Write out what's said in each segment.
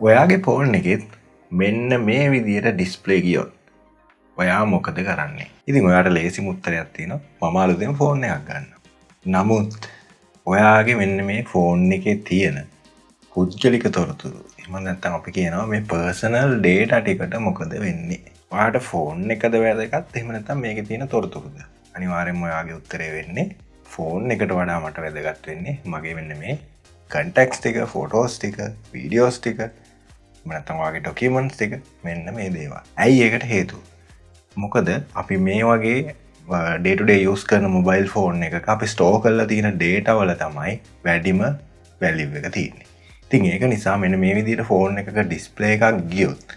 ඔයාගේ ෆෝන් එකෙත් මෙන්න මේ විදියට ඩිස්ප්ලේ ගියොත් ඔයා මොකද කරන්නේ? ඉතින් ඔයාට ලේසි උත්තරයක් තියෙනවා මම අලුතෙන් ෆෝන් එකක් ගන්න. නමුත් ඔයාගේ මෙන්න මේ ෆෝන් එකේ තියෙන පුද්ගලික තොරතුරු එහෙම නැත්නම් අපි කියනවා මේ පර්සනල් ඩේටා ටිකට මොකද වෙන්නේ? ඔයාට ෆෝන් එකද වැදගත් එහෙම නැත්නම් මේකේ තියෙන තොරතුරුද? අනිවාර්යෙන්ම ඔයාගේ උත්තරේ වෙන්නේ ෆෝන් එකට වඩා මට වැදගත් වෙන්නේ මගේ මෙන්න මේ කන්ටෙක්ස්ට් ටික, ෆොටෝස් ටික, වීඩියෝස් ටික නැත්නම් ඔයාගේ ඩොකියුමන්ට්ස් ටික මෙන්න මේ දේවල්. ඇයි ඒකට හේතුව? මොකද අපි මේ වගේ ඩේ ටු ඩේ යූස් කරන මොබයිල් ෆෝන් එකක අපි ස්ටෝර් කරලා තියෙන ඩේටා වල තමයි වැඩිම වැලියු එක තියෙන්නේ. ඉතින් ඒක නිසා මෙන්න මේ විදිහට ෆෝන් එකක ඩිස්ප්ලේ එකක් ගියොත්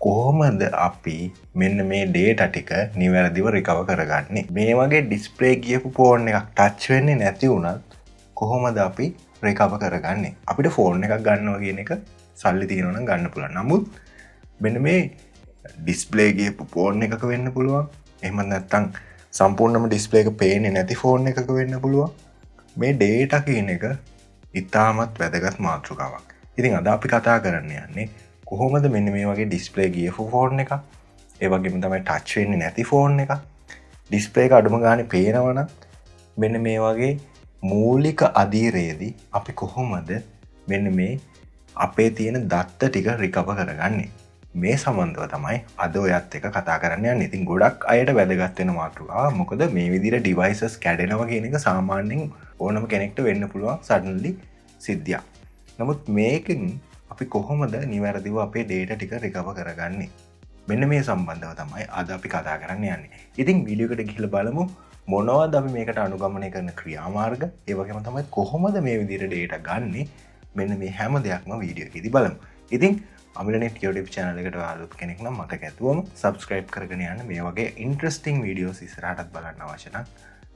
කොහොමද අපි මෙන්න මේ ඩේටා ටික නිවැරදිව රිකවර් කරගන්නේ? මේ වගේ ඩිස්ප්ලේ ගියපු ෆෝන් එකක් ටච් වෙන්නේ නැති වුණත් කොහොමද අපි රිකවර් කරගන්නේ? අපිට ෆෝන් එකක් ගන්නවා කියන එක සල්ලි තියෙනවා නම් ගන්න පුළුවන්. නමුත් මෙන්න මේ ඩිස්ප්ලේ ගියපු ෆෝන් එකක වෙන්න පුළුවන්. එහෙම නැත්නම් සම්පූර්ණයෙන්ම ඩිස්ප්ලේ එක පේන්නේ නැති ෆෝන් එකක වෙන්න පුළුවන්. මේ ඩේටා කියන එක ඉතාමත් වැදගත් මාතෘකාවක්. ඉතින් අද අපි කතා කරන්න යන්නේ කොහොමද මෙන්න මේ වගේ ඩිස්ප්ලේ ගියපු ෆෝන් එකක්, ඒ වගේම තමයි ටච් වෙන්නේ නැති ෆෝන් එකක් ඩිස්ප්ලේ එක අඩුම ගානේ පේනවා නම් මෙන්න මේ වගේ මූලික අධීරයේදී අපි කොහොමද මෙන්න මේ අපේ තියෙන දත්ත ටික රිකවර් කරගන්නේ? මේ සම්බන්ධව තමයි අද ඔයත් එක්ක කතා කරන්න යන්නේ. ඉතින් ගොඩක් අයට වැදගත් වෙන මාතෘකාව. මොකද මේ විදිහට ඩිවයිසස් කැඩෙනවා කියන එක සාමාන්‍යයෙන් ඕනම කෙනෙක්ට වෙන්න පුළුවන් සඩන්ලි සිද්ධියක්. නමුත් මේකෙන් අපි කොහොමද නිවැරදිව අපේ ඩේටා ටික රිකවර් කරගන්නේ? මෙන්න මේ සම්බන්ධව තමයි අද අපි කතා කරන්න යන්නේ. ඉතින් වීඩියෝ එකට ගිහලා බලමු මොනවද අපි මේකට අනුගමනය කරන ක්‍රියාමාර්ග, ඒ වගේම තමයි කොහොමද මේ විදිහට ඩේටා ගන්නෙ. මෙන්න මේ හැම දෙයක්ම වීඩියෝ එකේදී බලමු. ඉතින් අමිලනෙට් YouTube channel එකට ආලුත් කෙනෙක් නම් මතක ඇතුවම subscribe කරගෙන යන්න. මේ වගේ interesting videos ඉස්සරහටත් බලන්න අවශ්‍ය නම්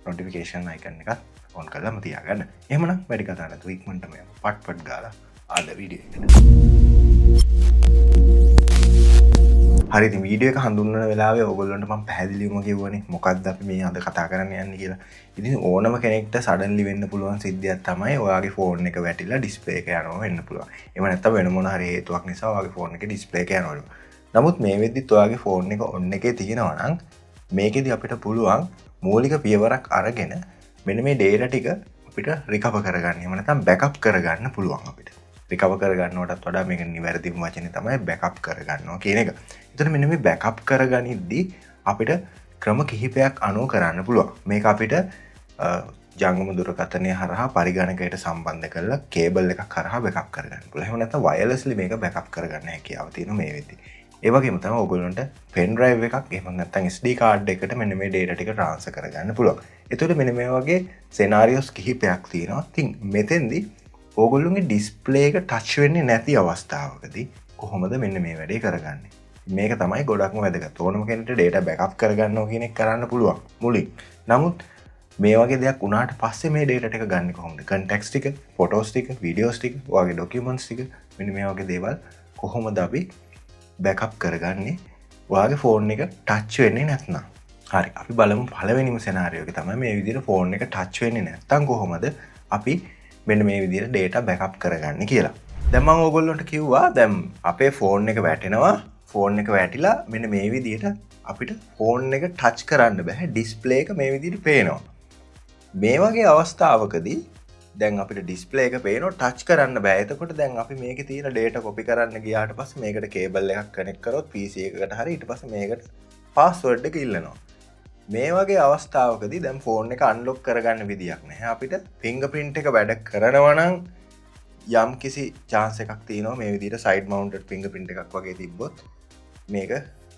notification icon එකත් on කරලාම තියාගන්න. එහෙමනම් වැඩි කතා නැතුව ඉක්මනටම යමු. පට්පට් ගාලා ආද වීඩියෝ එකට. හරි, ඉතින් වීඩියෝ එක හඳුන්වන වෙලාවේ ඕගොල්ලන්ට මම පැහැදිලිවම කිව්වනේ මොකක්ද අපි මේ අද කතා කරන්න යන්නේ කියලා. ඉතින් ඕනම කෙනෙක්ට සඩන්ලි වෙන්න පුළුවන් සිද්ධියක් තමයි ඔයාගේ ෆෝන් එක වැටිලා ඩිස්ප්ලේ එක යනවා වෙන්න පුළුවන්. එහෙම නැත්නම් වෙන මොන හරි හේතුවක් නිසා ඔයාගේ ෆෝන් එකේ ඩිස්ප්ලේ එක යනවලු. නමුත් මේ වෙද්දිත් ඔයාගේ ෆෝන් එක ඔන් එකේ තියෙනවා නම් මේකෙදි අපිට පුළුවන් මූලික පියවරක් අරගෙන මෙන්න මේ ඩේටා ටික අපිට රිකවර් කරගන්න. එහෙම නැත්නම් බෑකප් කරගන්න පුළුවන් අපිට. රිකවර් කරගන්නවටත් වඩා මේක නිවැරදිම වචනේ තමයි බෑකප් කරගන්නවා කියන එක. එතකොට මෙන්න මේ බෑකප් කරගනිද්දී අපිට ක්‍රම කිහිපයක් අනුව කරන්න පුළුවන්. මේක අපිට ජංගම දුරකථනය හරහා පරිගණකයට සම්බන්ධ කරලා කේබල් එකක් හරහා බෑකප් කරගන්න පුළුවන්. එහෙම නැත්නම් වයර්ලස්ලි මේක බෑකප් කරගන්න හැකියාව තියෙනවා මේ වෙද්දී. ඒ වගේම තමයි ඔයගොල්ලන්ට පෙන් ඩ්‍රයිව් එකක් එහෙම නැත්නම් SD කාඩ් එකකට මෙන්න මේ ඩේටා ටික ට්‍රාන්ස්ෆර් කරගන්න පුළුවන්. එතකොට මෙන්න මේ වගේ සිනාරියෝස් කිහිපයක් තියෙනවා. ඉතින් මෙතෙන්දී ඕගොල්ලුන්ගේ ඩිස්ප්ලේ එක ටච් වෙන්නේ නැති අවස්ථාවකදී කොහොමද මෙන්න මේ වැඩේ කරගන්නේ? මේක තමයි ගොඩක්ම වැදගත්. ඕනම කෙනෙක්ට ඩේටා බෑකප් කරගන්නවා කියන එක කරන්න පුළුවන් මුලින්. නමුත් මේ වගේ දෙයක් වුණාට පස්සේ මේ ඩේටා ටික ගන්න කොහොමද? කන්ටෙක්ස්ට් ටික, ෆොටෝස් ටික, වීඩියෝස් ටික, ඔයාගේ ඩොකියුමන්ට්ස් ටික මෙන්න මේ වගේ දේවල් කොහොමද අපි බෑකප් කරගන්නේ? ඔයාගේ ෆෝන් එක ටච් වෙන්නේ නැත්නම්. හරි, අපි බලමු පළවෙනිම සෙනාරියෝ එක තමයි මේ විදිහට ෆෝන් එක ටච් වෙන්නේ නැත්නම් කොහොමද අපි මෙන්න මේ විදිහට ඩේටා බෑකප් කරගන්නේ කියලා. දැන් මම ඕගොල්ලන්ට කිව්වා දැන් අපේ ෆෝන් එක වැටෙනවා. ෆෝන් එක වැටිලා මෙන්න මේ විදිහට අපිට ෆෝන් එක ටච් කරන්න බෑ. ඩිස්ප්ලේ එක මේ විදිහට පේනවා. මේ වගේ අවස්ථාවකදී දැන් අපිට ඩිස්ප්ලේ එක පේනවා, ටච් කරන්න බෑ. එතකොට දැන් අපි මේකේ තියෙන ඩේටා කොපි කරන්න ගියාට පස්සේ මේකට කේබල් එකක් කනෙක්ට් කරොත් PC එකකට හරි ඊට පස්සේ මේකට පාස්වර්ඩ් එක ඉල්ලනවා. මේ වගේ අවස්ථාවකදී දැන් ෆෝන් එක අන්ලොක් කරගන්න විදියක් නැහැ. අපිට ෆින්ගර්ප්‍රින්ට් එක වැඩ කරනවා නම් යම් කිසි chance එකක් තියෙනවා මේ විදිහට side mounted fingerprint එකක් වගේ තිබ්බොත් මේක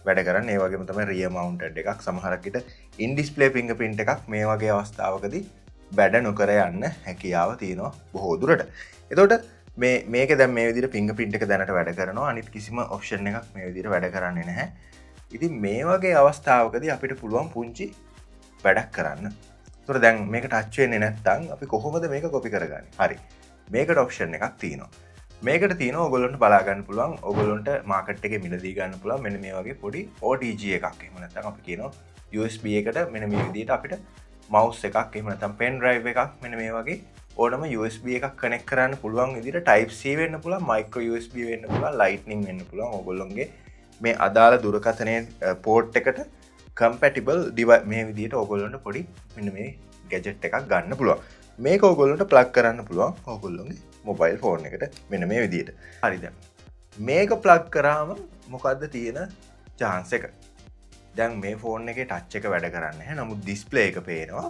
වැඩ කරන්න. ඒ වගේම තමයි rear mounted එකක්, සමහරක් විට in display fingerprint එකක් මේ වගේ අවස්ථාවකදී වැඩ නොකර යන්න හැකියාව තියෙනවා බොහෝ දුරට. එතකොට මේක දැන් මේ විදිහට fingerprint එක දැනට වැඩ කරනවා. අනිත් කිසිම option එකක් මේ විදිහට වැඩ කරන්නේ නැහැ. ඉතින් මේ වගේ අවස්ථාවකදී අපිට පුළුවන් පුංචි වැඩක් කරන්න. ඒතර දැන් මේක ටච් වෙන්නේ නැත්නම් අපි කොහොමද මේක කොපි කරගන්නේ? හරි. මේකට ඔප්ෂන් එකක් තියෙනවා. මේකට තියෙනවා ඔයගොල්ලන්ට බලා ගන්න පුළුවන්. ඔයගොල්ලන්ට මාකට් එකේ මිලදී ගන්න පුළුවන් මෙන්න මේ වගේ පොඩි OTG එකක්. එහෙම නැත්නම් අපි කියනවා USB එකට මෙන්න මේ විදිහට අපිට mouse එකක් එහෙම නැත්නම් pen drive එකක් මෙන්න මේ වගේ ඕනම USB එකක් කනෙක්ට් කරන්න පුළුවන් විදිහට Type C වෙන්න පුළුවන්, micro USB වෙන්න පුළුවන්, Lightning වෙන්න පුළුවන්. ඕගොල්ලොන්ගේ මේ අදාළ දුරකථනයේ port එකට compatible device මේ විදිහට ඕගොල්ලන්ට පොඩි මෙන්න මේ gadget එකක් ගන්න පුළුවන්. මේක ඕගොල්ලන්ට plug කරන්න පුළුවන් ඕගොල්ලොන්ගේ mobile phone එකට මෙන්න මේ විදිහට. හරි දැන් මේක plug කරාම මොකද්ද තියෙන chance එක? දැන් මේ ෆෝන් එකේ ටච් එක වැඩ කරන්නේ නැහැ. නමුත් ඩිස්ප්ලේ එක පේනවා.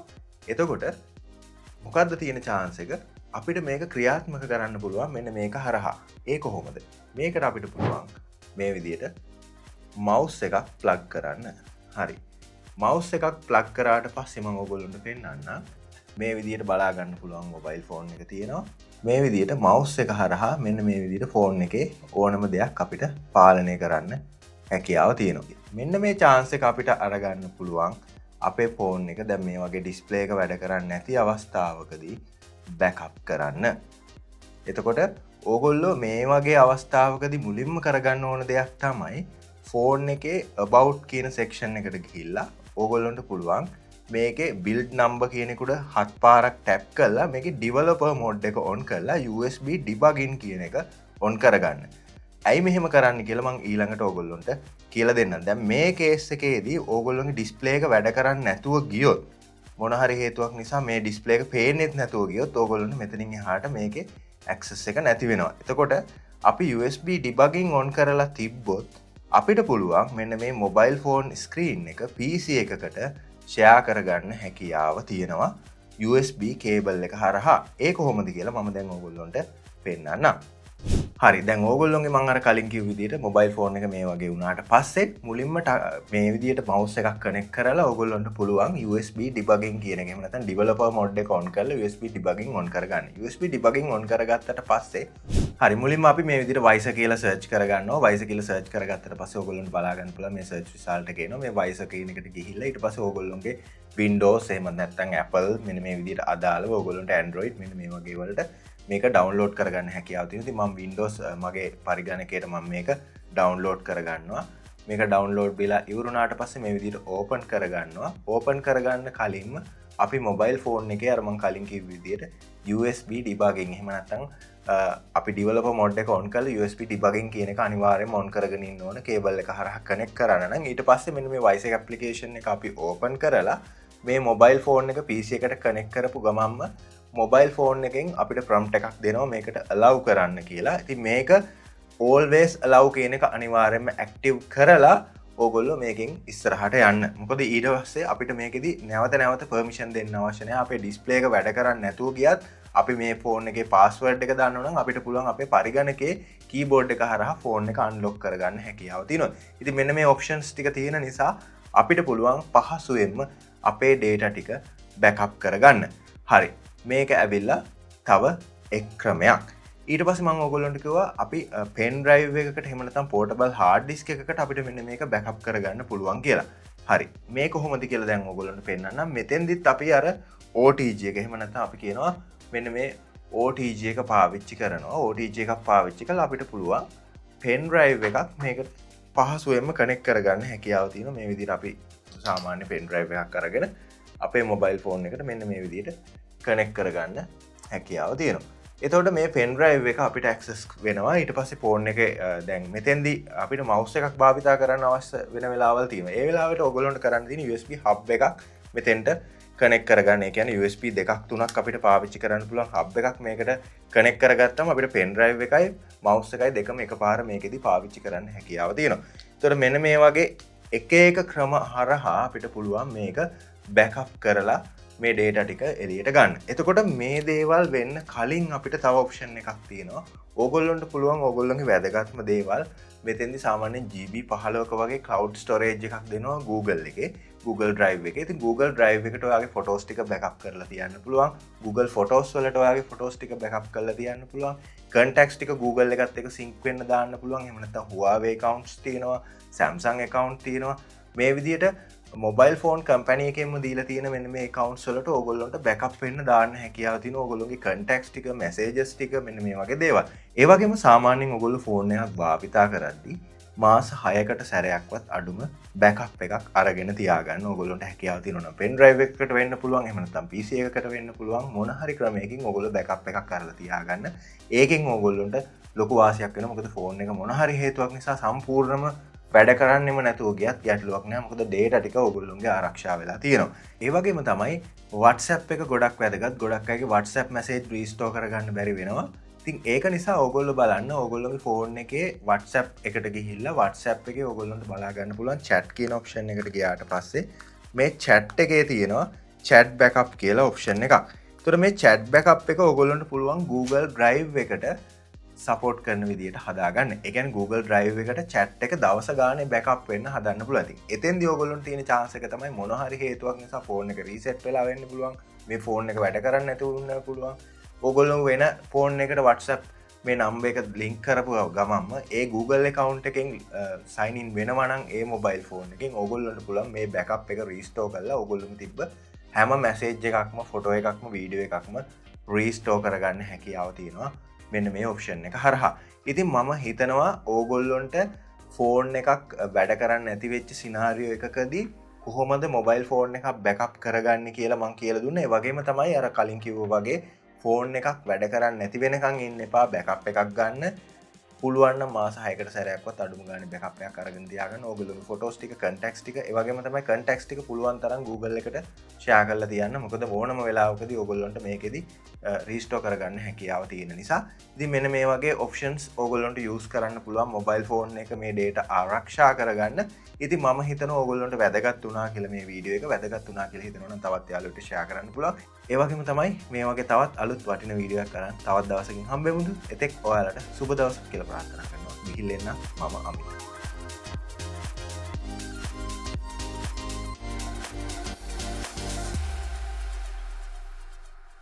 එතකොට මොකද්ද තියෙන chance එක? අපිට මේක ක්‍රියාත්මක කරන්න පුළුවන් මෙන්න මේක හරහා. ඒ කොහොමද? මේකට අපිට පුළුවන් මේ විදිහට mouse එකක් plug කරන්න. හරි. mouse එකක් plug කරාට පස්සේ මම ඔයගොල්ලන්ට පෙන්නන්නම්. මේ විදිහට බලා ගන්න පුළුවන් mobile phone එක තියෙනවා. මේ විදිහට mouse එක හරහා මෙන්න මේ විදිහට phone එකේ ඕනම දෙයක් අපිට පාලනය කරන්න හැකියාව තියෙනවා. මෙන්න මේ chance එක අපිට අරගන්න පුළුවන් අපේ ෆෝන් එක දැන් මේ වගේ ඩිස්ප්ලේ එක වැඩ කරන්නේ නැති අවස්ථාවකදී බෑකප් කරන්න. එතකොට ඕගොල්ලෝ මේ වගේ අවස්ථාවකදී මුලින්ම කරගන්න ඕන දෙයක් තමයි ෆෝන් එකේ about කියන section එකට ගිහිල්ලා ඕගොල්ලන්ට පුළුවන් මේකේ build number කියන එකට 7 පාරක් tap කරලා මේකේ developer mode එක on කරලා USB debugging කියන එක on කරගන්න. ඇයි මෙහෙම කරන්න කියලා මං ඊළඟට ඕගොල්ලොන්ට කියලා දෙන්නම්. දැන් මේ කේස් එකේදී ඕගොල්ලොන්ගේ ඩිස්ප්ලේ එක වැඩ කරන්නේ නැතුව ගියොත් මොන හරි හේතුවක් නිසා මේ ඩිස්ප්ලේ එක පේන්නේත් නැතුව ගියොත් ඕගොල්ලොන්ට මෙතනින් එහාට මේකේ access එක නැති වෙනවා. එතකොට අපි USB debugging on කරලා තිබ්බොත් අපිට පුළුවන් මෙන්න මේ mobile phone screen එක PC එකකට share කරගන්න හැකියාව තියෙනවා USB cable එක හරහා. ඒ කොහොමද කියලා මම දැන් ඕගොල්ලොන්ට පෙන්නන්නම්. හරි දැන් ඕගොල්ලොන්ගේ මම අර කලින් කිව්ව විදිහට මොබයිල් ෆෝන් එක මේ වගේ වුණාට පස්සේ මුලින්ම මේ විදිහට mouse එකක් කනෙක්ට් කරලා ඕගොල්ලොන්ට පුළුවන් USB debugging කියන එක එහෙම නැත්නම් developer mode එක on කරලා USB debugging on කරගන්න. USB debugging on කරගත්තට පස්සේ හරි මුලින්ම අපි මේ විදිහට Wiser කියලා search කරගන්නවා. Wiser කියලා search කරගත්තට පස්සේ ඕගොල්ලොන්ට බලා ගන්න පුළුවන් මේ search result එක එනවා. මේ Wiser කියන එකට ගිහිල්ලා ඊට පස්සේ ඕගොල්ලොන්ගේ Windows එහෙම නැත්නම් Apple මෙන්න මේ විදිහට අදාළව ඕගොල්ලොන්ට Android මෙන්න මේ වගේ වලට මේක ඩවුන්ලෝඩ් කරගන්න හැකියාව තියෙනවා. ඉතින් මම Windows මගේ පරිගණකයට මම මේක ඩවුන්ලෝඩ් කරගන්නවා. මේක ඩවුන්ලෝඩ් වෙලා ඉවරුනාට පස්සේ මේ විදිහට ඕපන් කරගන්නවා. ඕපන් කරගන්න කලින්ම අපි මොබයිල් ෆෝන් එකේ අර මම කලින් කිව්ව විදිහට USB debugging එහෙම නැත්නම් අපි developer mode එක on කරලා USB debugging කියන එක අනිවාර්යයෙන්ම on කරගෙන ඉන්න ඕන. කේබල් එක හරහා කනෙක්ට් කරන්න නම් ඊට පස්සේ මෙන්න මේ Wiser application එක අපි ඕපන් කරලා මේ මොබයිල් ෆෝන් එක PC එකට කනෙක්ට් කරපු ගමන්ම මොබයිල් ෆෝන් එකෙන් අපිට ප්‍රොම්ප්ට් එකක් දෙනවා මේකට allow කරන්න කියලා. ඉතින් මේක always allow කියන එක අනිවාර්යයෙන්ම active කරලා ඕගොල්ලෝ මේකෙන් ඉස්සරහට යන්න. මොකද ඊට පස්සේ අපිට මේකෙදි නැවත permission දෙන්න අවශ්‍ය නැහැ. අපේ display එක වැඩ කරන්නේ නැතුව ගියත් අපි මේ ෆෝන් එකේ password එක දාන්න නම් අපිට පුළුවන් අපේ පරිගණකයේ keyboard එක හරහා ෆෝන් එක unlock කරගන්න හැකියාව තියෙනවා. ඉතින් මෙන්න මේ options ටික තියෙන නිසා අපිට පුළුවන් පහසුවෙන්ම අපේ data ටික backup කරගන්න. හරි. මේක ඇවිල්ලා තව එක් ක්‍රමයක්. ඊට පස්සේ මම ඔයගොල්ලන්ට කිව්වා අපි pen drive එකකට එහෙම නැත්නම් portable hard disk එකකට අපිට මෙන්න මේක backup කරගන්න පුළුවන් කියලා. හරි. මේක කොහොමද කියලා දැන් ඔයගොල්ලන්ට පෙන්නන්නම්. මෙතෙන්දිත් අපි අර OTG එක එහෙම නැත්නම් අපි කියනවා මෙන්න මේ OTG එක පාවිච්චි කරනවා. OTG එකක් පාවිච්චි කළා අපිට පුළුවන් pen drive එකක් මේකට පහසුවෙන්ම connect කරගන්න හැකියාව තියෙනවා. මේ විදිහට අපි සාමාන්‍ය pen drive එකක් අරගෙන අපේ mobile phone එකට මෙන්න මේ විදිහට කනෙක්ට් කරගන්න හැකියාව තියෙනවා. එතකොට මේ pen drive එක අපිට access වෙනවා. ඊට පස්සේ ෆෝන් එකේ දැන් මෙතෙන්දී අපිට mouse එකක් භාවිතා කරන්න අවශ්‍ය වෙන වෙලාවල් තියෙනවා. ඒ වෙලාවට ඔයගොල්ලන්ට කරන්න තියෙන USB hub එකක් මෙතෙන්ට කනෙක්ට් කරගන්න. ඒ කියන්නේ USB දෙකක් තුනක් අපිට පාවිච්චි කරන්න පුළුවන් hub එකක් මේකට කනෙක්ට් කරගත්තම අපිට pen drive එකයි mouse එකයි දෙකම එකපාර මේකෙදි පාවිච්චි කරන්න හැකියාව තියෙනවා. එතකොට මෙන්න මේ වගේ එක ක්‍රම හරහා අපිට පුළුවන් මේක backup කරලා මේ data ටික එළියට ගන්න. එතකොට මේ දේවල් වෙන්න කලින් අපිට තව option එකක් තියෙනවා. ඕගොල්ලන්ට පුළුවන් ඕගොල්ලන්ගේ වැදගත්ම දේවල් මෙතෙන්දි සාමාන්‍යයෙන් GB 15ක වගේ cloud storage එකක් දෙනවා Google එකේ. Google Drive එකේ. ඉතින් Google Drive එකට ඔයාගේ photos ටික backup කරලා තියන්න පුළුවන්. Google Photos වලට ඔයාගේ photos ටික backup කරලා තියන්න පුළුවන්. contacts ටික Google එකත් එක්ක sync වෙන්න දාන්න පුළුවන්. එහෙම නැත්නම් Huawei accounts තියෙනවා, Samsung account තියෙනවා. මේ විදිහට මොබයිල් ෆෝන් කම්පැනි එකෙන්ම දීලා තියෙන මෙන්න මේ accounts වලට ඕගොල්ලන්ට backup වෙන්න දාන්න හැකියාව තියෙනවා. ඕගොල්ලෝගේ contacts ටික, messages ටික මෙන්න මේ වගේ දේවල්. ඒ වගේම සාමාන්‍යයෙන් ඕගොල්ලෝ ෆෝන් එකක් භාවිතා කරද්දී මාස 6කට සැරයක්වත් අඩුම බෑකප් එකක් අරගෙන තියාගන්න ඕගොල්ලොන්ට හැකියාව තියෙනවා. පෙන් ඩ්‍රයිව් එකකට වෙන්න පුළුවන්, එහෙම නැත්නම් PC එකකට වෙන්න පුළුවන්. මොන හරි ක්‍රමයකින් ඕගොල්ලෝ බෑකප් එකක් අරලා තියාගන්න. ඒකෙන් ඕගොල්ලොන්ට ලොකු වාසියක් වෙනවා. මොකද ෆෝන් එක මොන හරි හේතුවක් නිසා සම්පූර්ණයෙන්ම වැඩ කරන්නෙම නැතුව ගියත් ගැටලුවක් නෑ. මොකද data ටික ඕගොල්ලොන්ගේ ආරක්ෂා වෙලා තියෙනවා. ඒ වගේම තමයි WhatsApp එක ගොඩක් වැදගත්. ගොඩක් අයගේ WhatsApp message restore කරගන්න බැරි වෙනවා. ඉතින් ඒක නිසා ඕගොල්ලෝ බලන්න ඕගොල්ලෝගේ ෆෝන් එකේ WhatsApp එකට ගිහිල්ලා WhatsApp එකේ ඕගොල්ලන්ට බලා ගන්න පුළුවන් chat කියන option එකට ගියාට පස්සේ මේ chat එකේ තියෙනවා chat backup කියලා option එකක්. ඒතර මේ chat backup එක ඕගොල්ලන්ට පුළුවන් Google Drive එකට support කරන විදිහට හදාගන්න. ඒ කියන්නේ Google Drive එකට chat එක දවස ගානේ backup වෙන්න හදන්න පුළුවන්. ඉතින් එතෙන්දී ඕගොල්ලන්ට තියෙන chance එක තමයි මොන හරි හේතුවක් නිසා ෆෝන් එක reset වෙලා වෙන්න පුළුවන්. මේ ෆෝන් එක වැඩ කරන්නේ නැතුව වෙන්න පුළුවන්. ඕගොල්ලෝ වෙන ෆෝන් එකට WhatsApp මේ නම්බර් එක ලින්ක් කරපු ගමන්ම ඒ Google account එකෙන් sign in වෙනවා නම් ඒ mobile phone එකෙන් ඕගොල්ලන්ට පුළුවන් මේ backup එක restore කරලා ඕගොල්ලෝම තිබ්බ හැම message එකක්ම photo එකක්ම video එකක්ම restore කරගන්න හැකියාව තියෙනවා මෙන්න මේ option එක හරහා. ඉතින් මම හිතනවා ඕගොල්ලොන්ට ෆෝන් එකක් වැඩ කරන්න නැති වෙච්ච සිනාරියෝ එකකදී කොහොමද mobile phone එකක් backup කරගන්නේ කියලා මම කියලා දුන්නා. ඒ වගේම තමයි අර කලින් කිව්වා වගේ ෆෝන් එකක් වැඩ කරන්න නැති වෙනකන් ඉන්න එපා. බෑකප් එකක් ගන්න පුළුවන් නම් මාස 6කට සැරයක්වත් අඩුම ගානේ බෑකප් එකක් අරගෙන තියාගන්න. ඕගොල්ලෝගේ ෆොටෝස් ටික, කන්ටැක්ට්ස් ටික, ඒ වගේම තමයි කන්ටැක්ට්ස් ටික පුළුවන් තරම් Google එකට ෂෙයා කරලා තියන්න. මොකද ඕනම වෙලාවකදී ඕගොල්ලන්ට මේකෙදි රීස්ටෝර් කරගන්න හැකියාව තියෙන නිසා. ඉතින් මෙන්න මේ වගේ ඔප්ෂන්ස් ඕගොල්ලන්ට යූස් කරන්න පුළුවන් මොබයිල් ෆෝන් එක මේ data ආරක්ෂා කරගන්න. ඉතින් මම හිතනවා ඕගොල්ලන්ට වැදගත් වුණා කියලා මේ වීඩියෝ එක වැදගත් වුණා කියලා හිතනවා නම් තවත් යාළුවොට ෂෙයා කරන්න පුළුවන්. ඒ වගේම තමයි මේ වගේ තවත් අලුත් වටින වීඩියෝ එකක් කරන් තවත් දවසකින් හම්බෙමුද. එතෙක් ඔයාලට සුබ දවසක් කියලා ප්‍රාර්ථනා කරනවා. ගිහිල්ලා එන්න මම අමිත්.